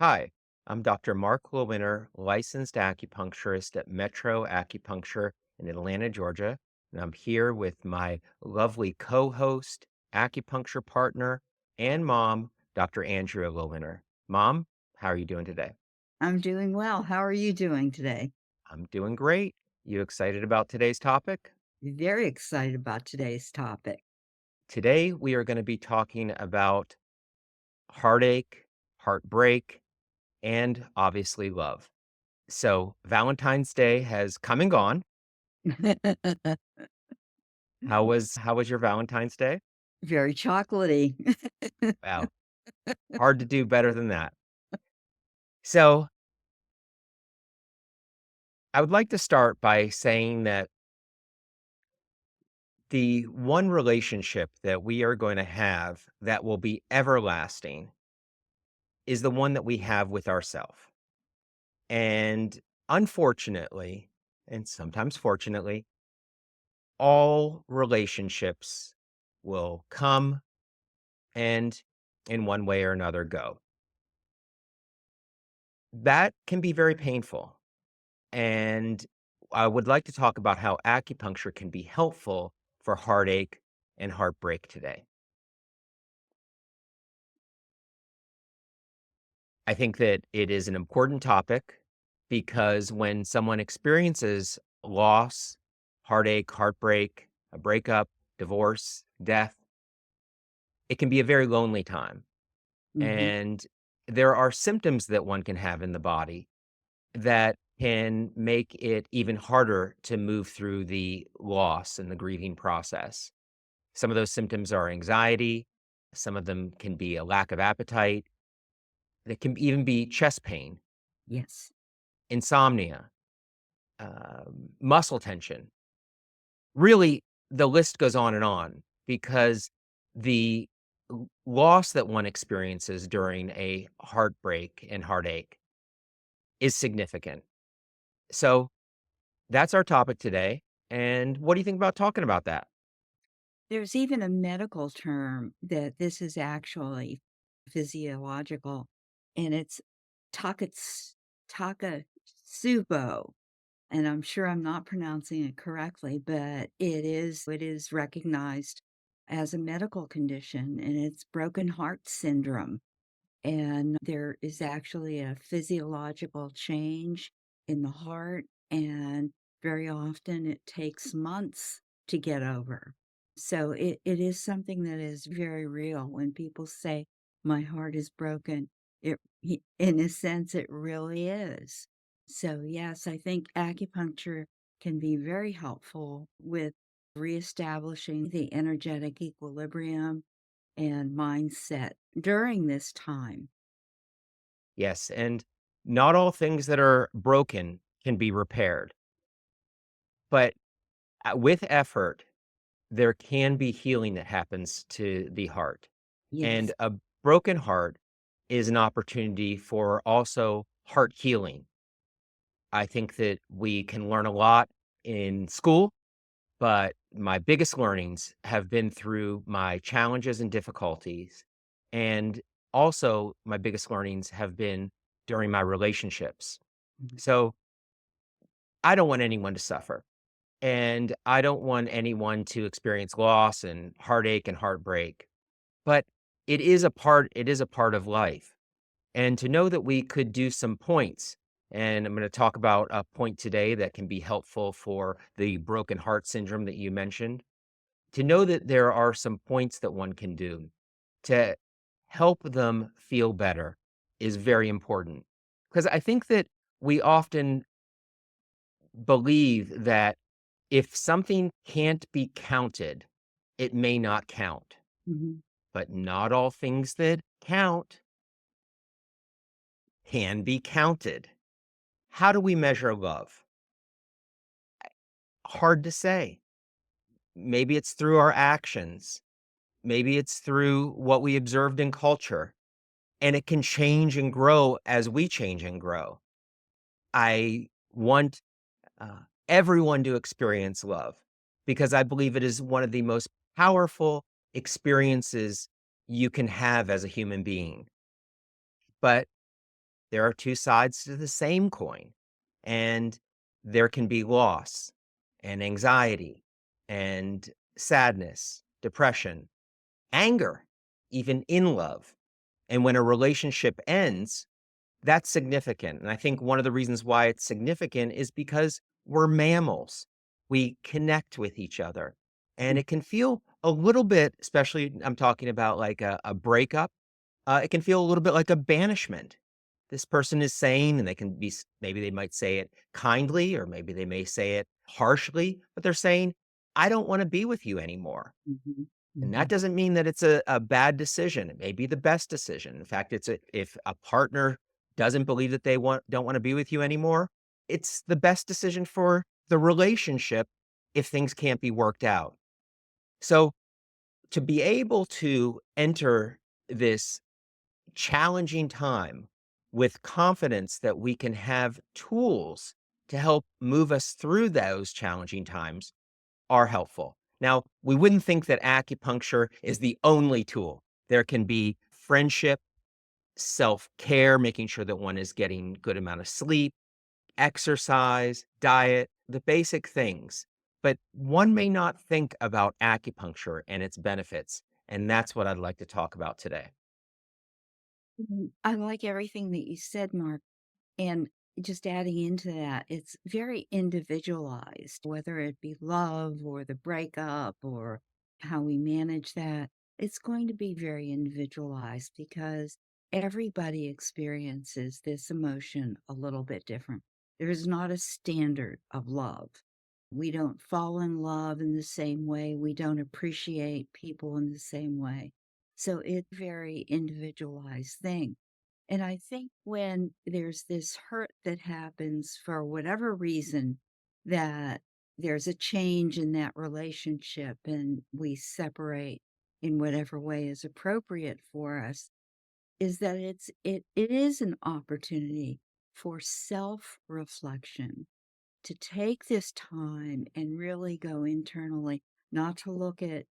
Hi, I'm Dr. Mark Lewinter, licensed acupuncturist at Metro Acupuncture in Atlanta, Georgia. And I'm here with my lovely co host, acupuncture partner, and mom, Dr. Andrea Lewinter. Mom, how are you doing today? I'm doing well. How are you doing today? I'm doing great. You excited about today's topic? Very excited about today's topic. Today, we are going to be talking about heartache, heartbreak, and obviously love. So, Valentine's Day has come and gone. How was your Valentine's Day? Very chocolatey. Wow, hard to do better than that. So, I would like to start by saying that the one relationship that we are going to have that will be everlasting is the one that we have with ourself. And unfortunately, and sometimes fortunately, all relationships will come and in one way or another go. That can be very painful. And I would like to talk about how acupuncture can be helpful for heartache and heartbreak today. I think that it is an important topic because when someone experiences loss, heartache, heartbreak, a breakup, divorce, death, it can be a very lonely time. Mhm. And there are symptoms that one can have in the body that can make it even harder to move through the loss and the grieving process. Some of those symptoms are anxiety. Some of them can be a lack of appetite. It can even be chest pain, Yes. insomnia, muscle tension. Really, the list goes on because the loss that one experiences during a heartbreak and heartache is significant. So that's our topic today. And what do you think about talking about that? There's even a medical term that this is actually physiological, and it's Takats Takotsubo, and I'm sure I'm not pronouncing it correctly, but it is recognized as a medical condition, and it's broken heart syndrome. And there is actually a physiological change in the heart, and very often it takes months to get over. So it is something that is very real. When people say, my heart is broken, in a sense, it really is. So, yes, I think acupuncture can be very helpful with reestablishing the energetic equilibrium and mindset during this time. Yes. And not all things that are broken can be repaired, but with effort, there can be healing that happens to the heart. And Yes. a broken heart is an opportunity for also heart healing. I think that we can learn a lot in school, but my biggest learnings have been through my challenges and difficulties. And also, my biggest learnings have been during my relationships. Mhm. So I don't want anyone to suffer. And I don't want anyone to experience loss and heartache and heartbreak. But it is a part of life. And to know that we could do some points, and I'm going to talk about a point today that can be helpful for the broken heart syndrome that you mentioned. To know that there are some points that one can do to help them feel better is very important. Because I think that we often believe that if something can't be counted, it may not count. Mhm. But not all things that count can be counted. How do we measure love? Hard to say. Maybe it's through our actions. Maybe it's through what we observed in culture, and it can change and grow as we change and grow. I want everyone to experience love because I believe it is one of the most powerful experiences you can have as a human being. But There are two sides to the same coin, and there can be loss and anxiety and sadness, depression, anger, even in love. And when a relationship ends, that's significant, and I think one of the reasons why it's significant is because we're mammals. We connect with each other, and it can feel a little bit, especially I'm talking about like a breakup, it can feel a little bit like a banishment. This person is saying, and they can be maybe they might say it kindly, or maybe they may say it harshly, but they're saying, "I don't wanna be with you anymore." Mhm. And that Mhm. doesn't mean that it's a bad decision. It may be the best decision. In fact, it's a if a partner doesn't believe that they don't wanna be with you anymore, it's the best decision for the relationship if things can't be worked out. So, to be able to enter this challenging time with confidence that we can have tools to help move us through those challenging times are helpful. Now, we wouldn't think that acupuncture is the only tool. There can be friendship, self-care, making sure that one is getting good amount of sleep, exercise, diet, the basic things. But one may not think about acupuncture and its benefits, and that's what I'd like to talk about today. I like everything that you said, Mark. And just adding into that, it's very individualized, whether it be love or the breakup or how we manage that. It's going to be very individualized because everybody experiences this emotion a little bit different. There is not a standard of love. We don't fall in love in the same way. We don't appreciate people in the same way. So it's a very individualized thing. And I think when there's this hurt that happens for whatever reason, that there's a change in that relationship and we separate in whatever way is appropriate for us, is that it is an opportunity for self-reflection to take this time and really go internally, not to look at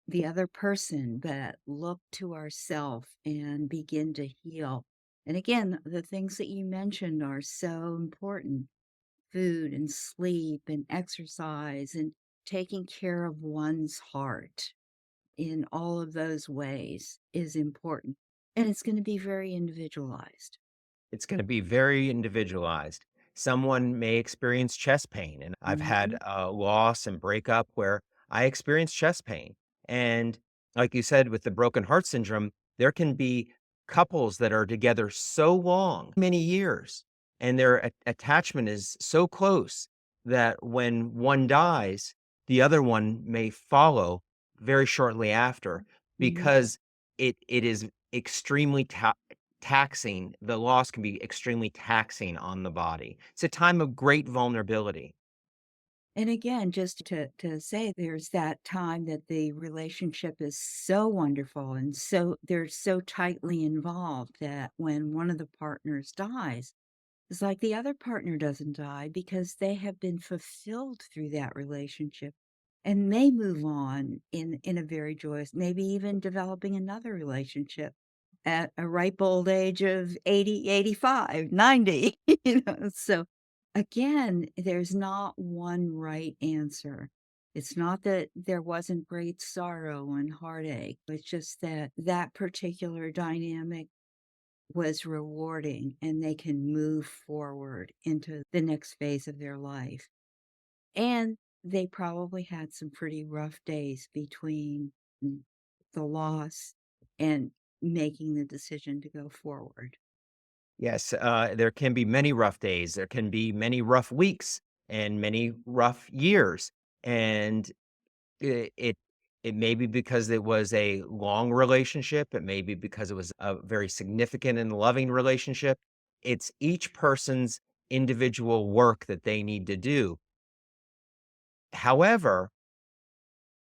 the other person, but look to ourself and begin to heal. And again, the things that you mentioned are so important: food and sleep and exercise and taking care of one's heart in all of those ways is important. And it's going to be very individualized. It's gonna be very individualized. Someone may experience chest pain, and I've had Mhm. a loss and breakup where I experienced chest pain. And like you said, with the broken heart syndrome, there can be couples that are together so long, many years, and their attachment is so close that when one dies, the other one may follow very shortly after Mhm. because it is extremely taxing. The loss can be extremely taxing on the body. It's a time of great vulnerability. And again, just to say there's that time that the relationship is so wonderful and so they're so tightly involved that when one of the partners dies, it's like the other partner doesn't die because they have been fulfilled through that relationship and they move on in a very joyous, maybe even developing another relationship at a ripe old age of 80, 85, 90. So again, there's not one right answer. It's not that there wasn't great sorrow and heartache. It's just that that particular dynamic was rewarding and they can move forward into the next phase of their life. And they probably had some pretty rough days between the loss and making the decision to go forward. Yes, there can be many rough days. There can be many rough weeks and many rough years. And it, it it may be because it was a long relationship. It may be because it was a very significant and loving relationship. It's each person's individual work that they need to do. However,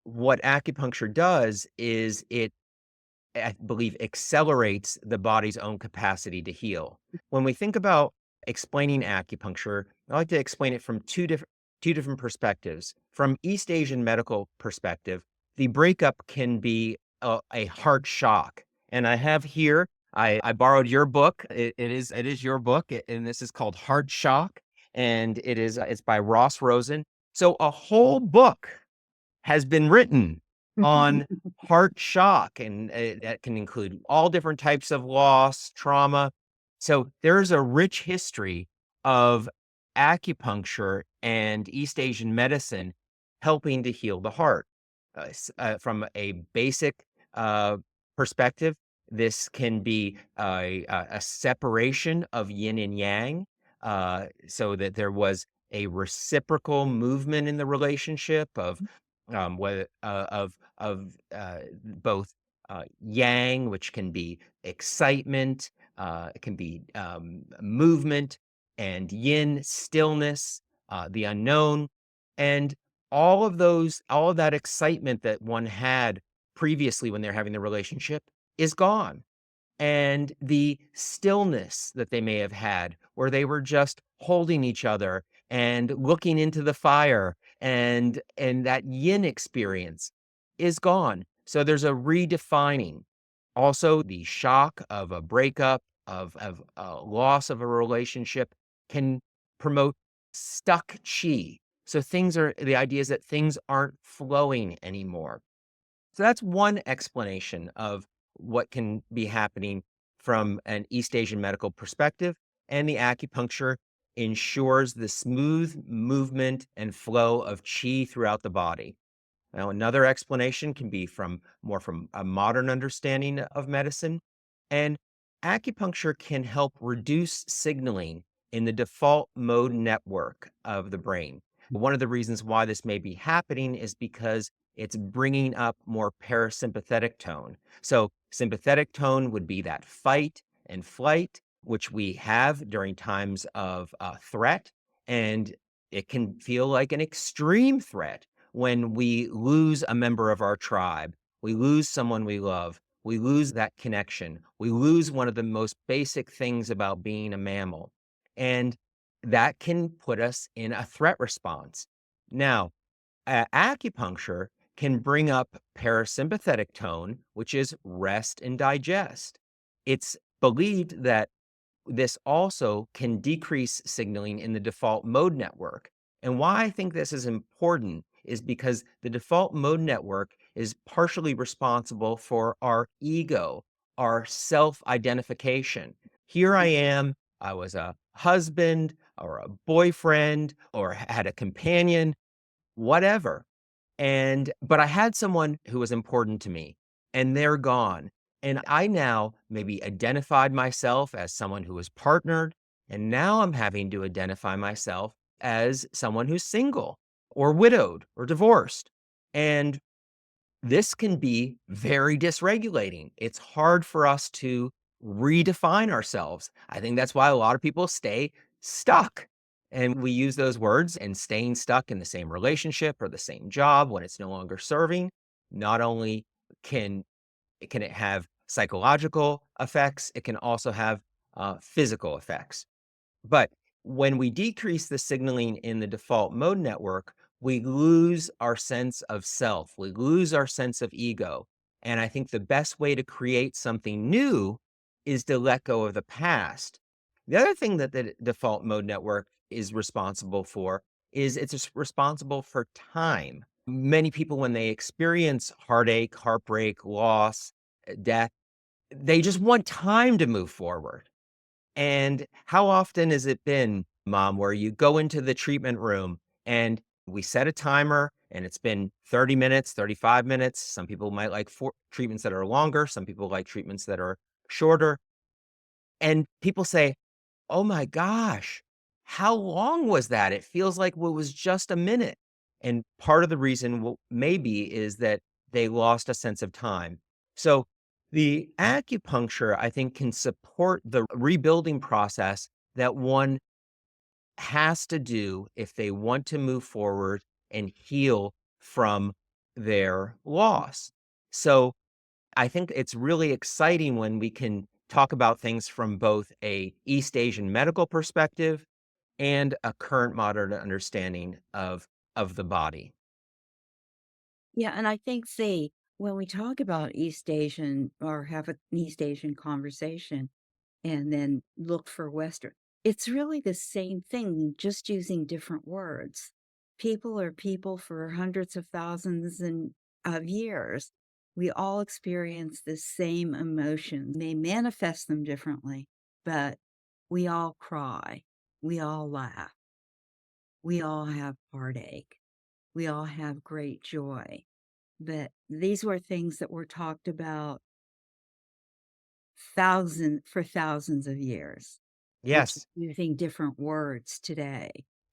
what acupuncture does is I believe, accelerates the body's own capacity to heal. When we think about explaining acupuncture, I like to explain it from two different perspectives. From East Asian medical perspective, the breakup can be a heart shock. And I have here I borrowed your book. It is your book, and this is called Heart Shock, and it's by Ross Rosen. So a whole book has been written on heart shock, and that can include all different types of loss, trauma. So there's a rich history of acupuncture and East Asian medicine helping to heal the heart. From a basic uh, perspective, this can be a separation of yin and yang, so that there was a reciprocal movement in the relationship of whether both yang, which can be excitement, it can be movement, and yin, stillness, the unknown, and all of that excitement that one had previously when they're having the relationship is gone, and the stillness that they may have had where they were just holding each other and looking into the fire, and that yin experience is gone. So there's a redefining. Also, the shock of a breakup, of loss of a relationship can promote stuck chi. So the idea is that things aren't flowing anymore. So that's one explanation of what can be happening from an East Asian medical perspective, and the acupuncture ensures the smooth movement and flow of qi throughout the body. Now, another explanation can be from a modern understanding of medicine. And acupuncture can help reduce signaling in the default mode network of the brain. One of the reasons why this may be happening is because it's bringing up more parasympathetic tone. So, sympathetic tone would be that fight and flight, which we have during times of threat. And it can feel like an extreme threat when we lose a member of our tribe, we lose someone we love, we lose that connection, we lose one of the most basic things about being a mammal. And that can put us in a threat response. Now, acupuncture can bring up parasympathetic tone, which is rest and digest. It's believed that this also can decrease signaling in the default mode network. And why I think this is important is because the default mode network is partially responsible for our ego, our self identification. Here I am, I was a husband or a boyfriend or had a companion, whatever. But I had someone who was important to me, and they're gone. And I now maybe identified myself as someone who was partnered, and now I'm having to identify myself as someone who's single or widowed or divorced. And this can be very dysregulating. It's hard for us to redefine ourselves. I think that's why a lot of people stay stuck. And we use those words, and staying stuck in the same relationship or the same job when it's no longer serving. Not only can can it have psychological effects, it can also have physical effects. But when we decrease the signaling in the default mode network, we lose our sense of self. We lose our sense of ego. And I think the best way to create something new is to let go of the past. The other thing that the default mode network is responsible for is responsible for time. Many people, when they experience heartache, heartbreak, loss, death, they just want time to move forward. And how often has it been, Mom, where you go into the treatment room and we set a timer and it's been 30 minutes, 35 minutes. Some people might like treatments that are longer, some people like treatments that are shorter. And people say, "Oh my gosh, how long was that? It feels like it was just a minute." And part of the reason maybe is that they lost a sense of time. So the acupuncture, I think, can support the rebuilding process that one has to do if they want to move forward and heal from their loss. So I think it's really exciting when we can talk about things from both a East Asian medical perspective and a current modern understanding of the body. Yeah, and I think the when we talk about East Asian or have an East Asian conversation and then look for Western, it's really the same thing, just using different words. People are people for hundreds of thousands of years. We all experience the same emotions. They manifest them differently, but we all cry. We all laugh. We all have heartache. We all have great joy. But these were things that were talked about for thousands of years. We're just Yes, using different words today.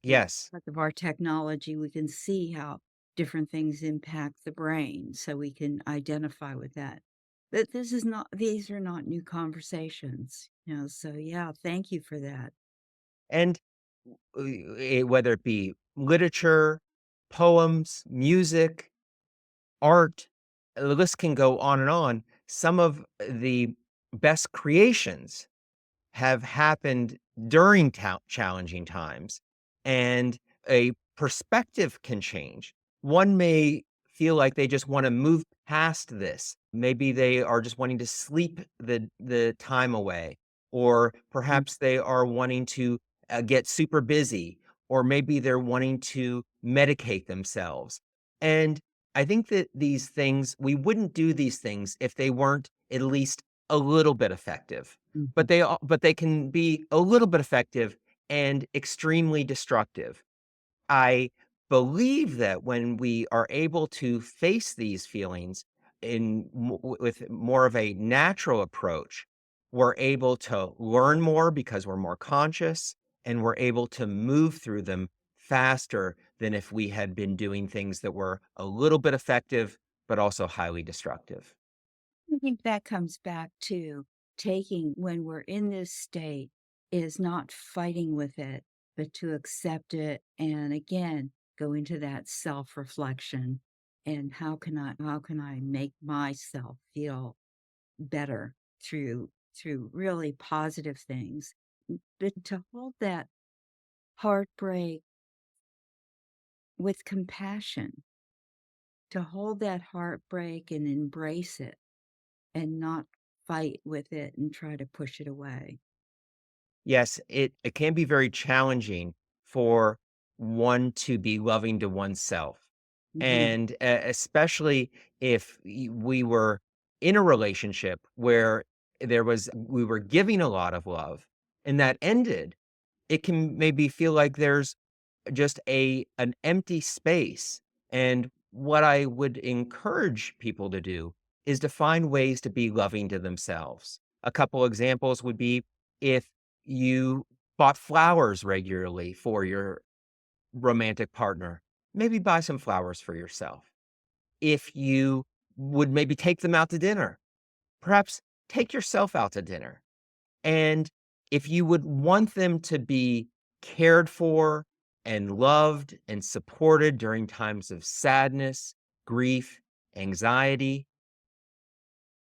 And yes. because of our technology, we can see how different things impact the brain, so we can identify with that. But these are not new conversations, so yeah, thank you for that. And whether it be literature, poems, music, art, the list can go on and on. Some of the best creations have happened during challenging times, and a perspective can change. One may feel like they just want to move past this. Maybe they are just wanting to sleep the time away, or Mm, perhaps they are wanting to get super busy, or maybe they're wanting to medicate themselves. And I think that these things, we wouldn't do these things if they weren't at least a little bit effective. mhm, But they can be a little bit effective and extremely destructive. I believe that when we are able to face these feelings with more of a natural approach, we're able to learn more because we're more conscious, and we're able to move through them faster than if we had been doing things that were a little bit effective, but also highly destructive. I think that comes back to taking when we're in this state is not fighting with it, but to accept it and again go into that self-reflection and how can I make myself feel better through really positive things. But to hold that heartbreak with compassion, to hold that heartbreak and embrace it and not fight with it and try to push it away. Yes, it can be very challenging for one to be loving to oneself, Mhm, and especially if we were in a relationship where we were giving a lot of love and that ended, it can maybe feel like there's just an empty space. And what I would encourage people to do is to find ways to be loving to themselves. A couple examples would be if you bought flowers regularly for your romantic partner, maybe buy some flowers for yourself. If you would maybe take them out to dinner, perhaps take yourself out to dinner. And if you would want them to be cared for and loved and supported during times of sadness, grief, anxiety,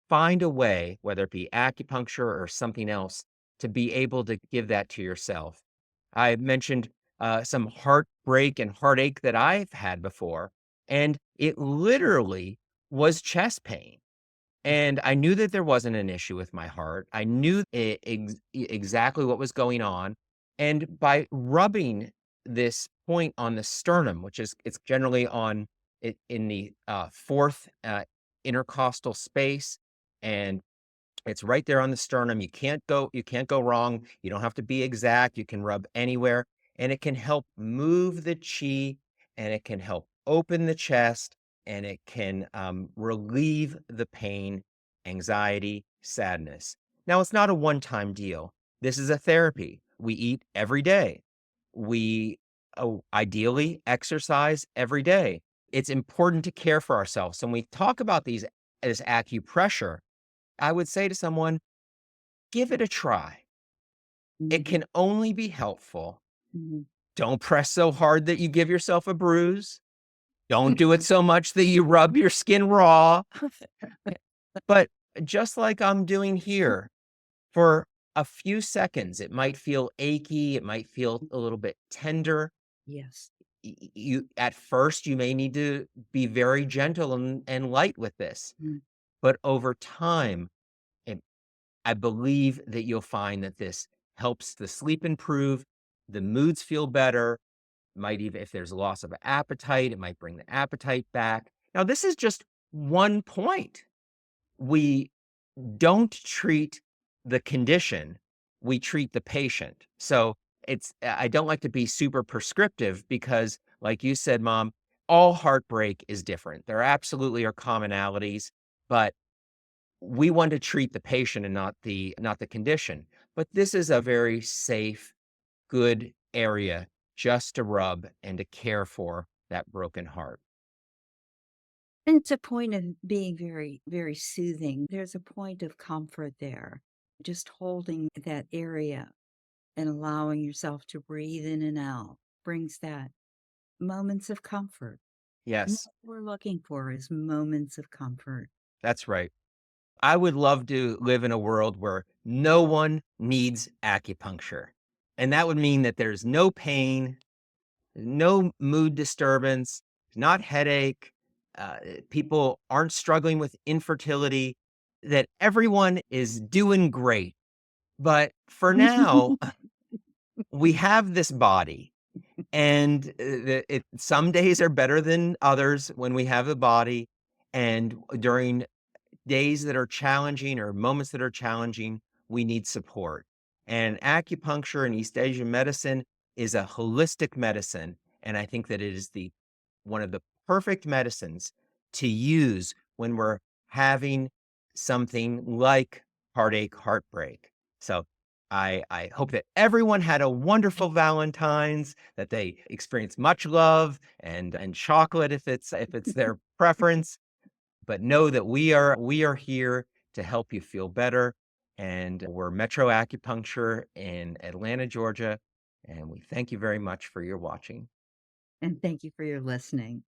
find a way, whether it be acupuncture or something else, to be able to give that to yourself. I mentioned some heartbreak and heartache that I've had before, and it literally was chest pain. And I knew that there wasn't an issue with my heart. I knew exactly what was going on. And by rubbing this point on the sternum, which is it's generally on it in the fourth intercostal space, and it's right there on the sternum. You can't go wrong. You don't have to be exact. You can rub anywhere, and it can help move the chi, and it can help open the chest, and it can relieve the pain, anxiety, sadness. Now, it's not a one-time deal. This is a therapy. We eat every day. We ideally exercise every day. It's important to care for ourselves. So when we talk about these as acupressure, I would say to someone, give it a try. It mhm, can only be helpful. mhm. Don't press so hard that you give yourself a bruise. Don't do it so much that you rub your skin raw. But just like I'm doing here, for a few seconds, it might feel achy, it might feel a little bit tender. Yes. You at first, you may need to be very gentle and light with this, Mm. but over time, and I believe that you'll find that this helps the sleep improve, the moods feel better, might even if there's a loss of appetite, it might bring the appetite back. Now, this is just one point. We don't treat the condition, we treat the patient. So, I don't like to be super prescriptive because, like you said, mom, all heartbreak is different. There absolutely are commonalities, but we want to treat the patient and not the condition. But this is a very safe, good area just to rub and to care for that broken heart. And it's a point of being very, very soothing. There's a point of comfort there. Just holding that area and allowing yourself to breathe in and out brings that moments of comfort. And Yes, what we're looking for is moments of comfort. that's right. I would love to live in a world where no one needs acupuncture. And that would mean that there's no pain, no mood disturbance, not headache, uh, people aren't struggling with infertility, that everyone is doing great. But for now, we have this body, and some days are better than others when we have a body. And during days that are challenging or moments that are challenging, we need support. And acupuncture and East Asian medicine is a holistic medicine. And I think that it is the one of the perfect medicines to use when we're having something like heartache, heartbreak. So I hope that everyone had a wonderful Valentine's, that they experienced much love and chocolate if it's their preference, but know that we are here to help you feel better, and we're Metro Acupuncture in Atlanta, Georgia, and we thank you very much for your watching. And thank you for your listening.